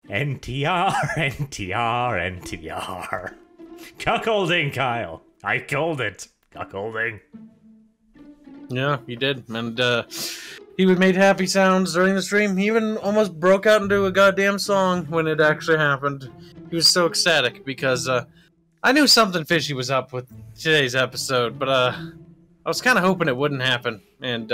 NTR, NTR, NTR. Cuckolding, Kyle. I called it. Cuckolding. Yeah, he did. And he made happy sounds during the stream. He even almost broke out into a goddamn song when it actually happened. He was so ecstatic because I knew something fishy was up with today's episode, but I was kind of hoping it wouldn't happen. And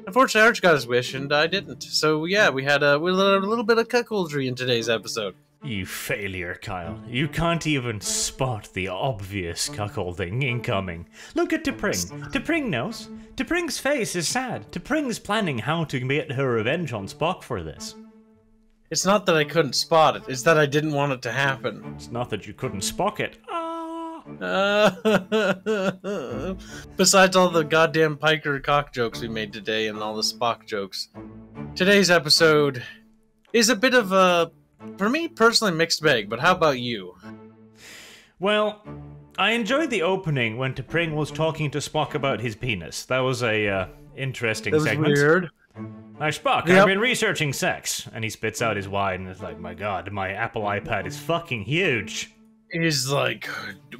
unfortunately, Arch got his wish, and I didn't. So yeah, we had a little bit of cuckoldry in today's episode. You failure, Kyle. You can't even spot the obvious cuckolding incoming. Look at T'Pring. T'Pring knows. T'Pring's face is sad. T'Pring's planning how to get her revenge on Spock for this. It's not that I couldn't spot it, it's that I didn't want it to happen. It's not that you couldn't Spock it. Besides all the goddamn Piker cock jokes we made today and all the Spock jokes, today's episode is a bit of a, for me personally, mixed bag, but how about you? Well, I enjoyed the opening when T'Pring was talking to Spock about his penis. That was a interesting segment. Weird. Like, Spock, I've been researching sex. And he spits out his wine and is like, my god, my Apple iPad is fucking huge. He's like,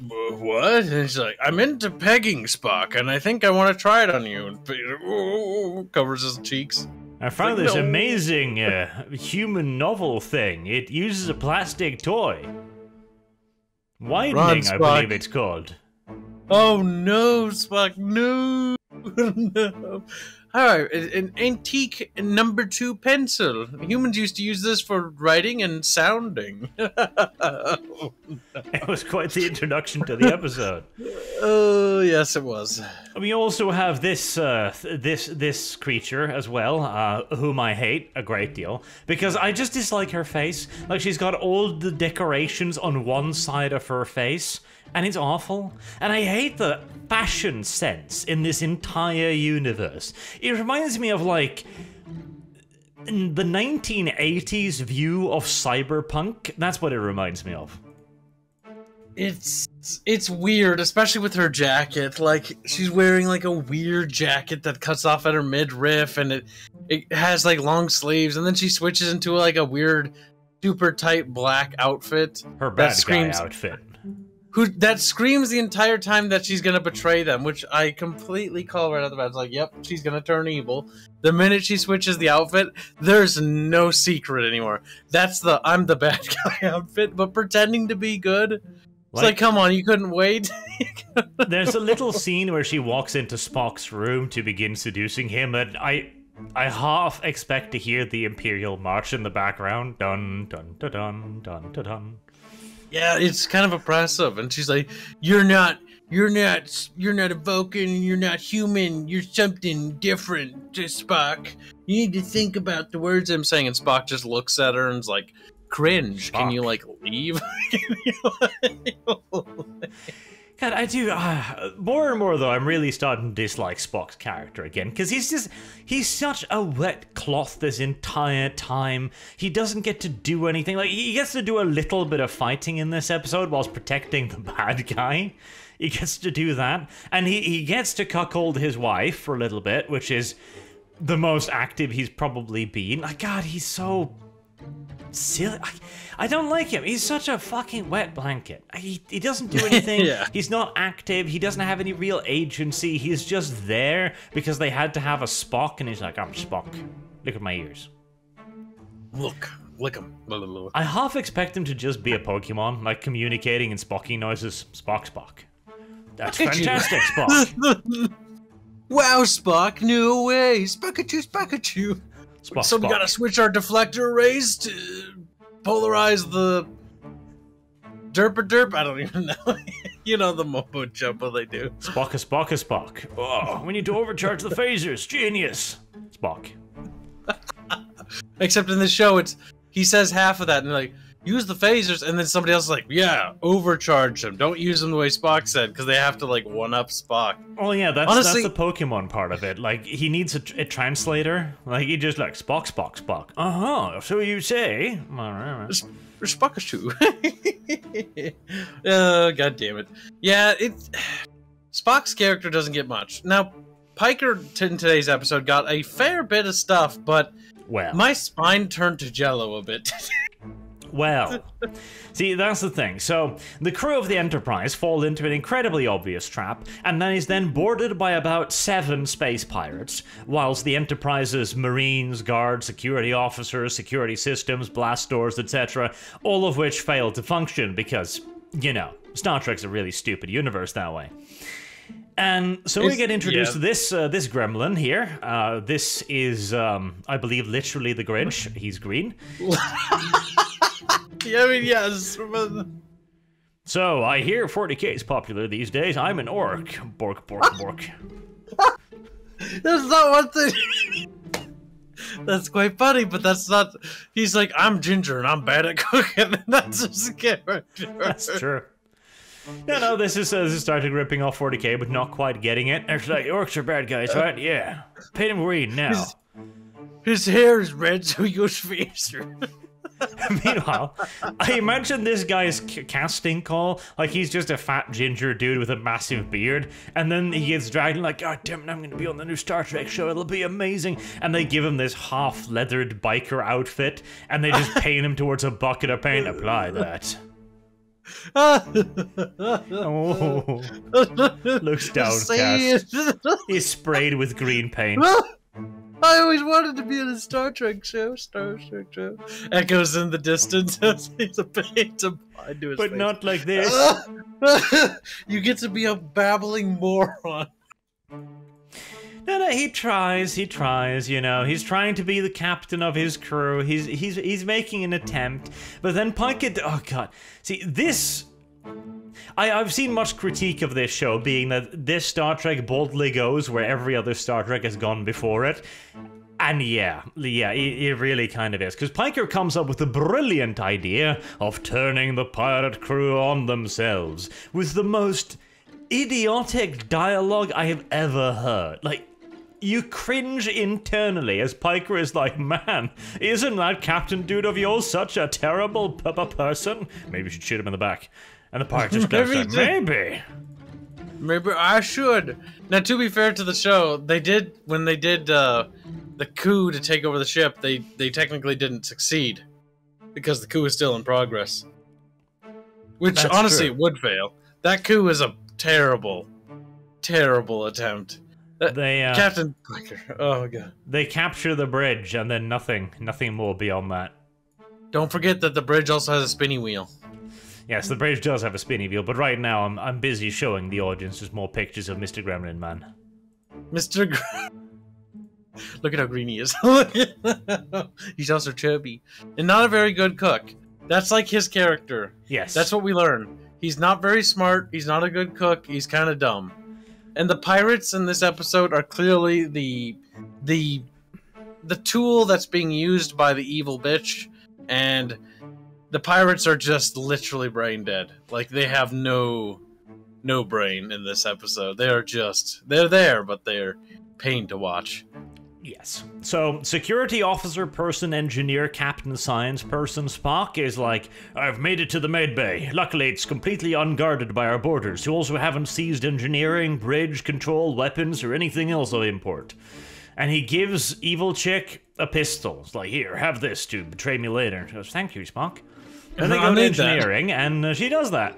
what? And he's like, I'm into pegging, Spock, and I think I want to try it on you. And covers his cheeks. I found this amazing human novel thing. It uses a plastic toy. Widening, I believe it's called. Oh no, Spock, no. No. Alright, an antique number 2 pencil. Humans used to use this for writing and sounding. It was quite the introduction to the episode. Oh, yes, it was. We also have this this creature as well, whom I hate a great deal, because I just dislike her face. Like, she's got all the decorations on one side of her face, and it's awful. And I hate the fashion sense in this entire universe. It reminds me of, like, the 1980s view of cyberpunk. That's what it reminds me of. It's weird, especially with her jacket. Like, she's wearing like a weird jacket that cuts off at her midriff, and it has like long sleeves, and then she switches into like a weird, super tight black outfit. Her bad guy outfit. That screams the entire time that she's gonna betray them, which I completely call right out the bat. It's like, yep, she's gonna turn evil. The minute she switches the outfit, there's no secret anymore. That's the I'm the bad guy outfit, but pretending to be good. It's like, come on, you couldn't wait? There's a little scene where she walks into Spock's room to begin seducing him, and I half expect to hear the Imperial March in the background. Dun dun dun dun dun dun dun. Yeah, it's kind of oppressive, and she's like, you're not a Vulcan, you're not human, you're something different to Spock. You need to think about the words I'm saying. And Spock just looks at her and is like, cringe. Spock. Can you, like, leave? God, I do, more and more though, I'm really starting to dislike Spock's character again, because he's such a wet cloth this entire time. He doesn't get to do anything. Like, he gets to do a little bit of fighting in this episode whilst protecting the bad guy. He gets to do that, and he gets to cuckold his wife for a little bit, which is the most active he's probably been. Like, God, he's so silly. I don't like him. He's such a fucking wet blanket. He doesn't do anything. Yeah. He's not active. He doesn't have any real agency. He's just there because they had to have a Spock, and he's like, I'm Spock. Look at my ears. Lick him. I half expect him to just be a Pokemon, like communicating in Spocky noises. Spock, Spock. That's fantastic, Spock. Wow, Spock. No way. Spockachoo, Spockachoo. Spock, so we gotta switch our deflector arrays to polarize the derp. I don't even know. You know the mumbo jumbo they do. Spock, Spock. Oh, we need to overcharge the phasers. Genius. Spock. Except in this show, he says half of that, and they're like, use the phasers, and then somebody else is like, yeah, overcharge them. Don't use them the way Spock said, because they have to, like, one-up Spock. Oh, yeah, that's the Pokemon part of it. Like, he needs a translator. Like, he just, like, Spock. Uh-huh, so you say. Spockachoo. Oh, God damn it. Yeah, Spock's character doesn't get much. Now, Piker in today's episode got a fair bit of stuff, but my spine turned to jello a bit. Well, see, that's the thing. So, the crew of the Enterprise fall into an incredibly obvious trap, and then is then boarded by about 7 space pirates, whilst the Enterprise's Marines, guards, security officers, security systems, blast doors, etc., all of which fail to function because, you know, Star Trek's a really stupid universe that way. And so we get introduced to this gremlin here. This is, I believe, literally the Grinch. He's green. Yeah, I mean, yes. So, I hear 40k is popular these days. I'm an orc. Bork, bork, bork. That's not what the... That's quite funny, but that's not... He's like, I'm ginger and I'm bad at cooking. That's his character. That's true. No, this is Star Trek ripping off 40k, but not quite getting it. It's like, orcs are bad guys, right? Yeah. Paint him green now. His hair is red, so he goes faster. Meanwhile, I imagine this guy's casting call, like he's just a fat ginger dude with a massive beard, and then he gets dragged like, God damn it, I'm gonna be on the new Star Trek show, it'll be amazing. And they give him this half-leathered biker outfit, and they just paint him towards a bucket of paint. Apply that. Oh, looks downcast. He's sprayed with green paint. I always wanted to be in a Star Trek show. Echoes in the distance. He's a paint into his but face. not like this. You get to be a babbling moron. No, he tries, you know, he's trying to be the captain of his crew, he's making an attempt, but then Pike, oh god, see, this, I've seen much critique of this show being that this Star Trek boldly goes where every other Star Trek has gone before it, and yeah, it really kind of is, because Piker comes up with the brilliant idea of turning the pirate crew on themselves, with the most idiotic dialogue I have ever heard. Like, you cringe internally as Piker is like, man, isn't that captain dude of yours such a terrible person? Maybe we should shoot him in the back. And the pirate just goes like, maybe I should. Now, to be fair to the show, when they did the coup to take over the ship, they technically didn't succeed because the coup is still in progress. Which, that's honestly, true. Would fail. That coup is a terrible attempt. Captain Piker. Oh god. They capture the bridge and then nothing more beyond that. Don't forget that the bridge also has a spinny wheel. Yes, the bridge does have a spinny wheel, but right now I'm busy showing the audience just more pictures of Mr. Gremlin Man. Look at how green he is. He's also chubby. And not a very good cook. That's like his character. Yes. That's what we learn. He's not very smart, he's not a good cook, he's kind of dumb. And the pirates in this episode are clearly the tool that's being used by the evil bitch, and the pirates are just literally brain dead. Like, they have no brain in this episode. They're there, but they're pain to watch. Yes. So, security officer, person, engineer, captain, science person, Spock is like, I've made it to the med bay. Luckily, it's completely unguarded by our boarders, who also haven't seized engineering, bridge, control, weapons, or anything else of import. And he gives evil chick a pistol. It's like, here, have this to betray me later. She goes, thank you, Spock. Then they go to engineering, and she does that.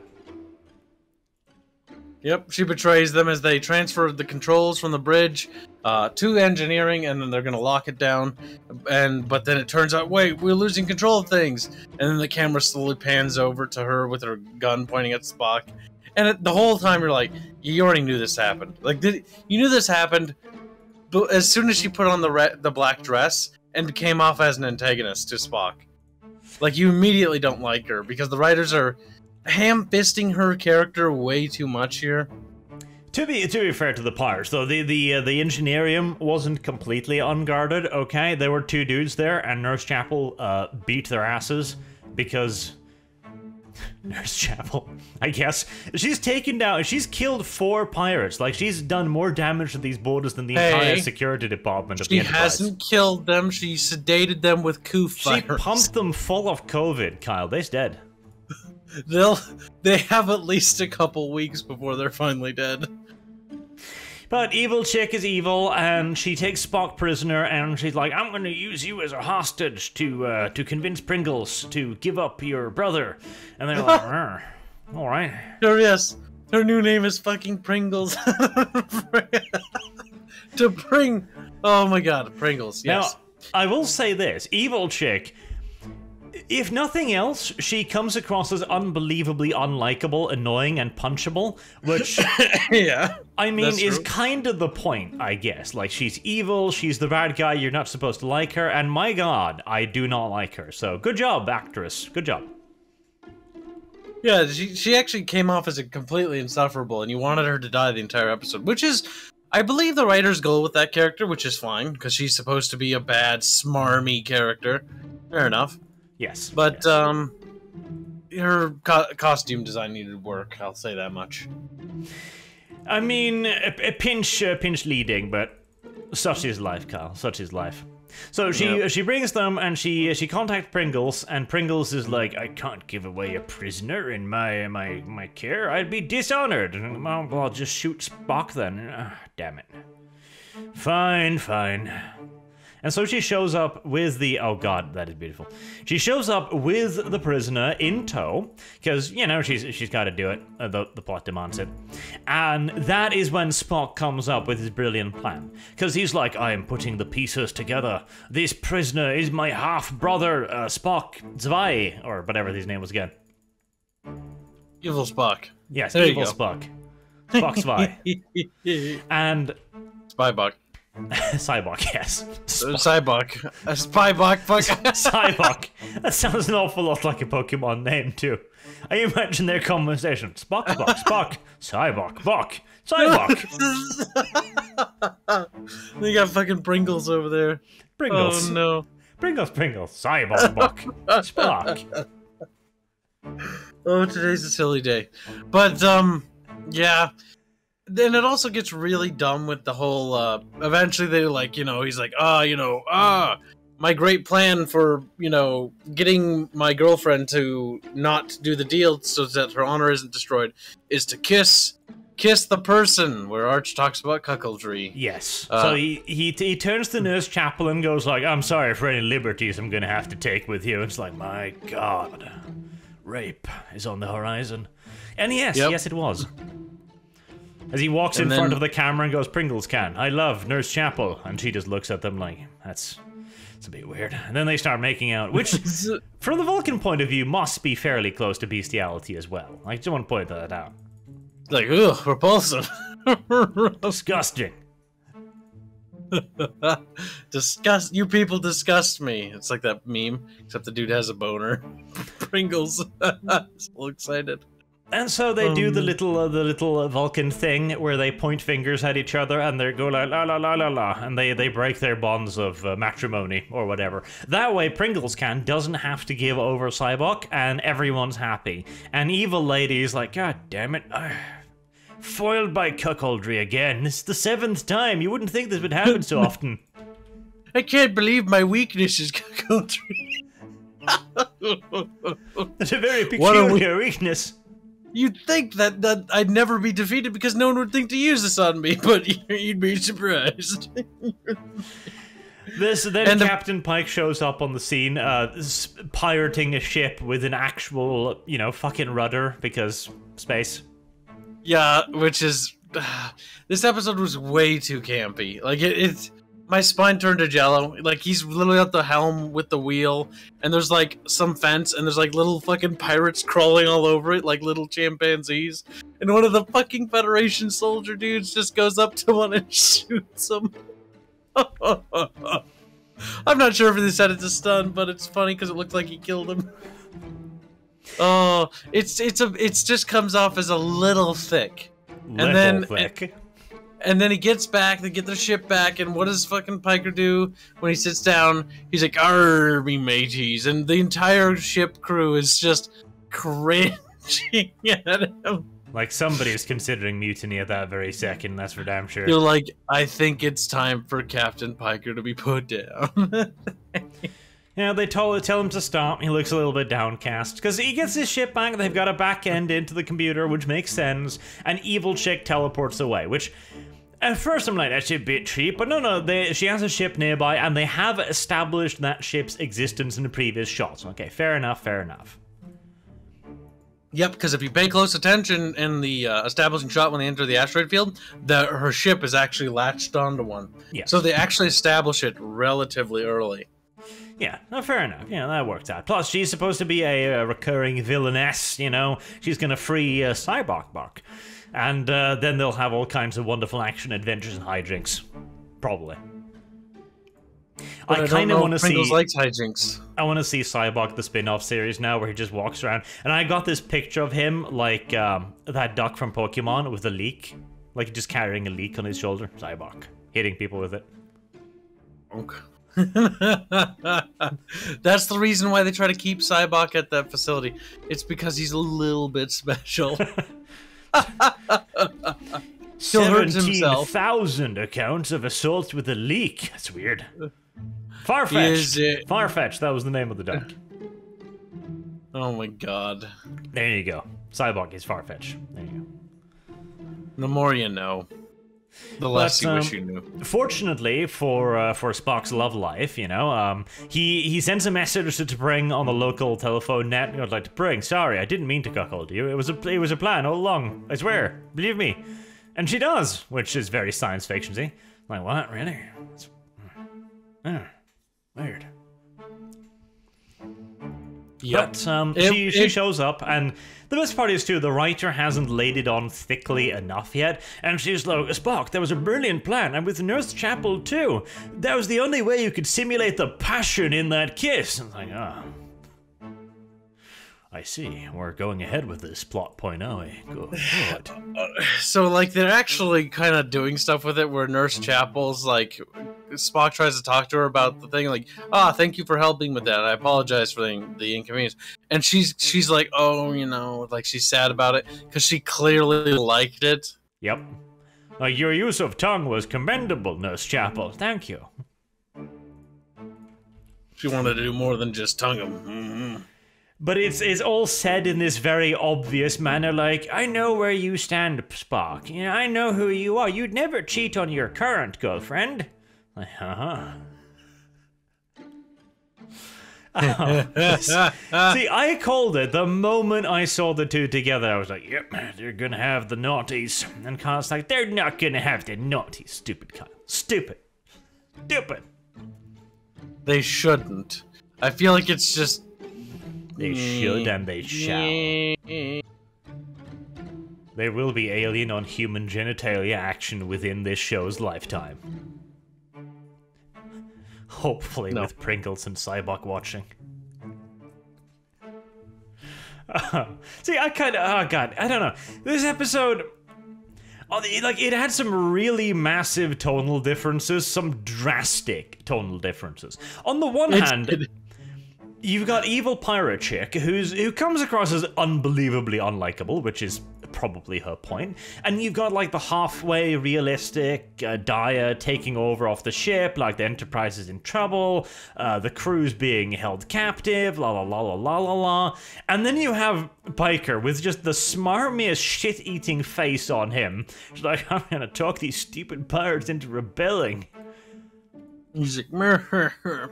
Yep, she betrays them as they transfer the controls from the bridge to engineering, and then they're gonna lock it down. But then it turns out, wait, we're losing control of things. And then the camera slowly pans over to her with her gun pointing at Spock. And the whole time you're like, you already knew this happened. Like, you knew this happened, but as soon as she put on the black dress and came off as an antagonist to Spock, like, you immediately don't like her because the writers are ham-fisting her character way too much here. To be fair to the pirates, though, the engineering wasn't completely unguarded, okay? There were 2 dudes there, and Nurse Chapel beat their asses because... Nurse Chapel, I guess. She's killed 4 pirates. Like, she's done more damage to these borders than the entire security department of the Enterprise. She hasn't killed them, she sedated them with coup fires. She pumped them full of COVID, Kyle. They're dead. They have at least a couple weeks before they're finally dead. But evil chick is evil, and she takes Spock prisoner, and she's like, I'm gonna use you as a hostage to convince Pringles to give up your brother. And they're like, all right. Sure, yes. Her new name is fucking Pringles. To bring... Oh my god, Pringles, yes. Now, I will say this, evil chick, if nothing else, she comes across as unbelievably unlikable, annoying, and punchable, which, yeah, I mean, is kind of the point, I guess. Like, she's evil, she's the bad guy, you're not supposed to like her, and my god, I do not like her. So, good job, actress. Good job. Yeah, she actually came off as a completely insufferable, and you wanted her to die the entire episode, which is, I believe, the writer's goal with that character, which is fine, because she's supposed to be a bad, smarmy character. Fair enough. Yes. But, yes. Her costume design needed work, I'll say that much. I mean, a pinch leading, but such is life, Kyle. Such is life. So she brings them, and she contacts Pringles, and Pringles is like, I can't give away a prisoner in my care. I'd be dishonored. Well, I'll just shoot Spock then. Damn it. Fine, fine. And so she shows up with the... Oh god, that is beautiful. She shows up with the prisoner in tow, because, you know, she's got to do it. The plot demands it. And that is when Spock comes up with his brilliant plan. Because he's like, I am putting the pieces together. This prisoner is my half-brother, Spock Zwei, or whatever his name was again. Evil Spock. Yes, there evil Spock. Spock Zwei. And... Spybuck. Cybok, yes. Cybok. Spybuck, fuck. Cybok. That sounds an awful lot like a Pokemon name, too. I imagine their conversation. Spock, Spock, Spock. Cybok, Bok. Cybok. They got fucking Pringles over there. Pringles. Oh, no. Pringles, Pringles. Cybok, Bok. Spock. Oh, today's a silly day. But, yeah. Then it also gets really dumb with the whole, eventually they're like, you know, he's like, my great plan for, you know, getting my girlfriend to not do the deal so that her honor isn't destroyed is to kiss the person, where Arch talks about cuckoldry. Yes. So he turns to Nurse Chapel and goes like, I'm sorry for any liberties I'm gonna have to take with you. It's like, my god, rape is on the horizon. And yes, yes it was. As he walks in front of the camera and goes, Pringles can. I love Nurse Chapel. And she just looks at them like, it's a bit weird. And then they start making out, which, from the Vulcan point of view, must be fairly close to bestiality as well. I just want to point that out. Like, ugh, repulsive. Disgusting. You people disgust me. It's like that meme, except the dude has a boner. Pringles. So excited. And so they do the little Vulcan thing where they point fingers at each other and they go like la la la la la, and they break their bonds of matrimony or whatever. That way Pringles doesn't have to give over Cybok, and everyone's happy. And evil lady is like, God damn it, foiled by cuckoldry again. This is the 7th time. You wouldn't think this would happen so often. I can't believe my weakness is cuckoldry. It's a very peculiar weakness. You'd think that I'd never be defeated because no one would think to use this on me, but you'd be surprised. Then Captain Pike shows up on the scene, pirating a ship with an actual, you know, fucking rudder, because space. Yeah, which is... this episode was way too campy. Like, my spine turned to jello. Like, he's literally at the helm with the wheel, and there's, like, some fence, and there's, like, little fucking pirates crawling all over it, like little chimpanzees. And one of the fucking Federation soldier dudes just goes up to one and shoots him. I'm not sure if they said it's a stun, but it's funny because it looked like he killed him. Oh, it's just comes off as a little thick. And then he gets back, they get their ship back, and what does fucking Piker do when he sits down? He's like, "Arr, me mateys," and the entire ship crew is just cringing at him. Like somebody is considering mutiny at that very second, that's for damn sure. You're like, I think it's time for Captain Piker to be put down. Yeah, they tell him to stop. He looks a little bit downcast because he gets his ship back. They've got a back end into the computer, which makes sense. An evil chick teleports away, which At first I'm like, that's a bit cheap, but no, she has a ship nearby, and they have established that ship's existence in the previous shots. Okay, fair enough. Yep, because if you pay close attention in the establishing shot when they enter the asteroid field, her ship is actually latched onto one. Yes. So they actually establish it relatively early. Yeah, no, fair enough. Yeah, that worked out. Plus, she's supposed to be a recurring villainess, you know? She's gonna free Cyborg. And then they'll have all kinds of wonderful action adventures and hijinks. Probably. But I kind of want to see... Pringles likes hijinks. I want to see Cyborg, the spin-off series now, where he just walks around. And I got this picture of him, like that duck from Pokemon with a leek. Like just carrying a leek on his shoulder. Cyborg. Hitting people with it. Okay. That's the reason why they try to keep Cyborg at that facility. It's because he's a little bit special. 17,000 accounts of assaults with a leek. That's weird. Farfetch'd. Farfetch'd, that was the name of the duck. Oh my god. There you go. Cyborg is Farfetch'd. There you go. The more you know. The less you wish you knew. Fortunately for Spock's love life, you know, he sends a message to Pring on the local telephone net. You know, like, to Pring, sorry, I didn't mean to cuckold you. It was a plan all along. I swear, believe me. And she does, which is very science fiction-y. Like, what, really? Weird. Yep. But she shows up, and the best part is too, the writer hasn't laid it on thickly enough yet, and she's like, Spock, that was a brilliant plan, and with Nurse Chapel too. That was the only way you could simulate the passion in that kiss. I'm like, I see. We're going ahead with this plot point, are we? Good. So, like, they're actually kind of doing stuff with it where Nurse Chapel's, like, Spock tries to talk to her about the thing, like, thank you for helping with that. I apologize for the inconvenience. And she's like, oh, you know, like, she's sad about it because she clearly liked it. Yep. Your use of tongue was commendable, Nurse Chapel. Thank you. She wanted to do more than just tongue him. Mm-hmm. But it's all said in this very obvious manner, like, I know where you stand, Spock. You know, I know who you are. You'd never cheat on your current girlfriend. Like, See, I called it the moment I saw the two together. I was like, yep, they're gonna have the naughties. And Kyle's like, they're not gonna have the naughties. Stupid Kyle. Stupid. They shouldn't. I feel like it's just... They should and they shall. There will be alien on human genitalia action within this show's lifetime. Hopefully with Pringles and Cyborg watching. See, I kind of... Oh, God. I don't know. This episode... like, it had some really massive tonal differences. Some drastic tonal differences. On the one hand... You've got evil pirate chick who comes across as unbelievably unlikable, which is probably her point. And you've got like the halfway realistic Daya taking over off the ship, like the Enterprise is in trouble, the crew's being held captive, la la la la la la la. And then you have Piker with just the smarmiest shit-eating face on him. She's like, I'm gonna talk these stupid pirates into rebelling. He's like,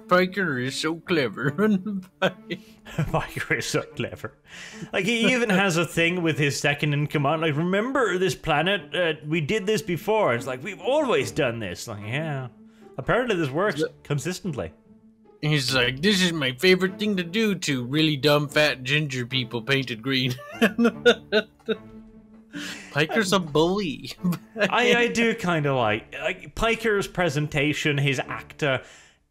Piker is so clever. Piker is so clever. Like, he even has a thing with his second in command. Like, remember this planet? We did this before. It's like, we've always done this. Like, yeah. Apparently this works consistently. He's like, this is my favorite thing to do to really dumb, fat, ginger people painted green. Piker's a bully. I do kind of like Piker's presentation, his actor.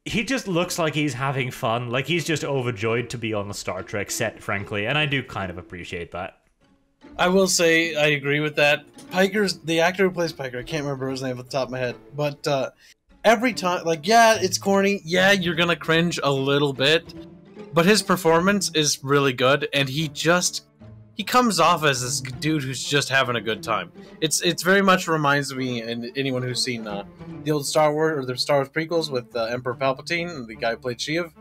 He just looks like he's having fun. Like, he's just overjoyed to be on the Star Trek set, frankly. And I do kind of appreciate that. I will say, I agree with that. Piker's, the actor who plays Piker, I can't remember his name off the top of my head. But every time, like, yeah, it's corny. Yeah, you're gonna cringe a little bit. But his performance is really good. And he comes off as this dude who's just having a good time. It's very much reminds me, and anyone who's seen the old Star Wars or the Star Wars prequels with Emperor Palpatine and the guy who played Sheev,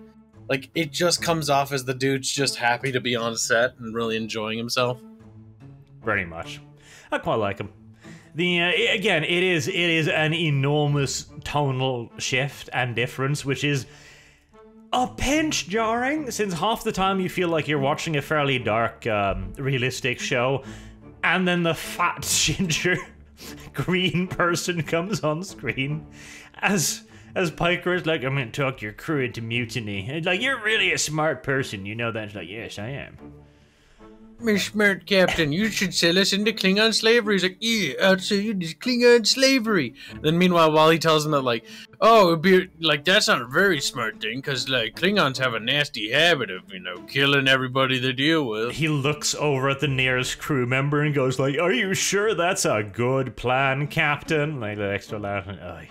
like, it just comes off as the dude's just happy to be on set and really enjoying himself. Pretty much. I quite like him. Again, it is an enormous tonal shift and difference, which is a pinch jarring, since half the time you feel like you're watching a fairly dark, realistic show, and then the fat ginger green person comes on screen as Piker is like, I'm gonna talk your crew into mutiny. And like, you're really a smart person, you know that? It's like, yes, I am. Miss Smart Captain, you should sell us into Klingon slavery. He's like, yeah, I'd sell you into Klingon slavery. Then meanwhile, while he tells him that, like, oh, it'd be, like, that's not a very smart thing, because, like, Klingons have a nasty habit of, you know, killing everybody they deal with. He looks over at the nearest crew member and goes like, are you sure that's a good plan, Captain? Like, the extra laugh. Aye.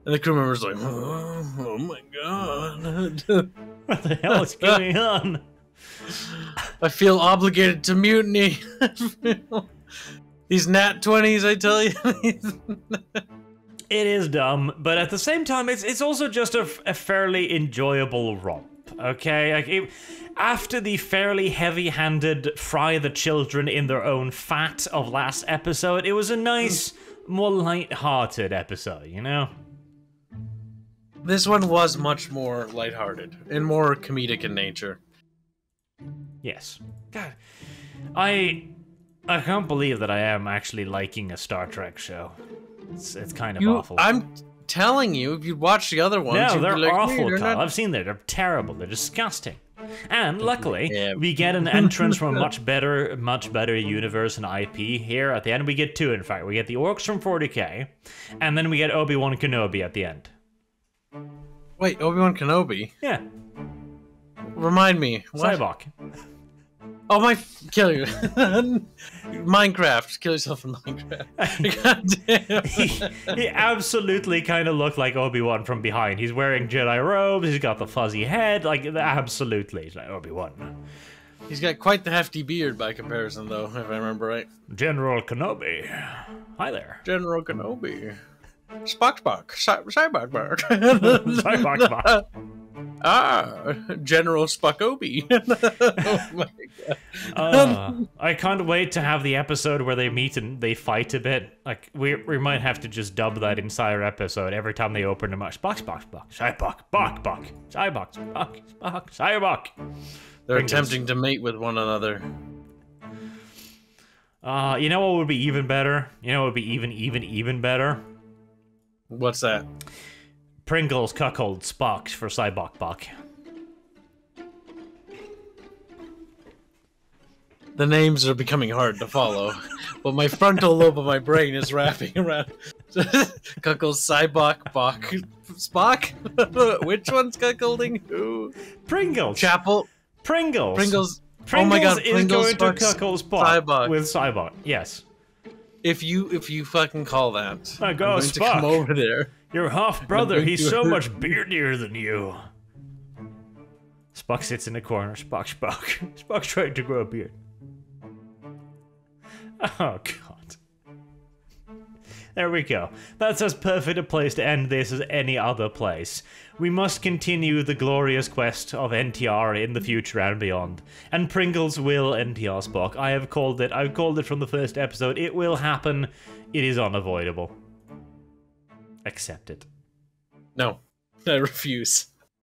And the crew member's like, oh my god. What the hell is going on? I feel obligated to mutiny. These nat 20s, I tell you. It is dumb, but at the same time, it's also just a fairly enjoyable romp. Okay, like after the fairly heavy-handed fry the children in their own fat of last episode, it was a nice, more light-hearted episode. You know. This one was much more lighthearted and more comedic in nature. Yes. God, I can't believe that I am actually liking a Star Trek show. It's kind of awful. I'm telling you, if you watch the other ones, no, you'd they're be like, awful, hey, Kyle. I've seen them. They're terrible. They're disgusting. And luckily, we get an entrance from a much better universe and IP here at the end. We get two, in fact. We get the orcs from 40K, and then we get Obi-Wan Kenobi at the end. Wait, Obi-Wan Kenobi? Yeah. Remind me. What? Cyborg. Oh, kill you. Minecraft. Kill yourself in Minecraft. God damn. He absolutely kind of looked like Obi-Wan from behind. He's wearing Jedi robes, he's got the fuzzy head, like, absolutely. He's like Obi-Wan. He's got quite the hefty beard by comparison, though, if I remember right. General Kenobi. Hi there. General Kenobi. Spock. Cyborg. Cyborg. Ah, General Spockobi. Oh my god. I can't wait to have the episode where they meet and they fight a bit. Like, we might have to just dub that entire episode every time they open them up. Spock, Cyborg. They're attempting to mate with one another. You know what would be even better? You know what would be even better? What's that? Pringles cuckold Spock for Cyborg. The names are becoming hard to follow, but my frontal lobe of my brain is wrapping around. Cuckold Cyborg Spock? Which one's cuckolding who? Pringles. Chapel. Pringles. Oh my god, is Pringles going to cuckold Spock Cyborg. with Cyborg. Yes. If you fucking call that, I go, I'm going Spock. to come over there. Your half-brother, he's so much beardier than you. Spock sits in the corner. Spock's trying to grow a beard. Oh, God. There we go. That's as perfect a place to end this as any other place. We must continue the glorious quest of NTR in the future and beyond. And Pringles will NTR Spock. I have called it. I've called it from the first episode. It will happen. It is unavoidable. Accept it. No, I refuse.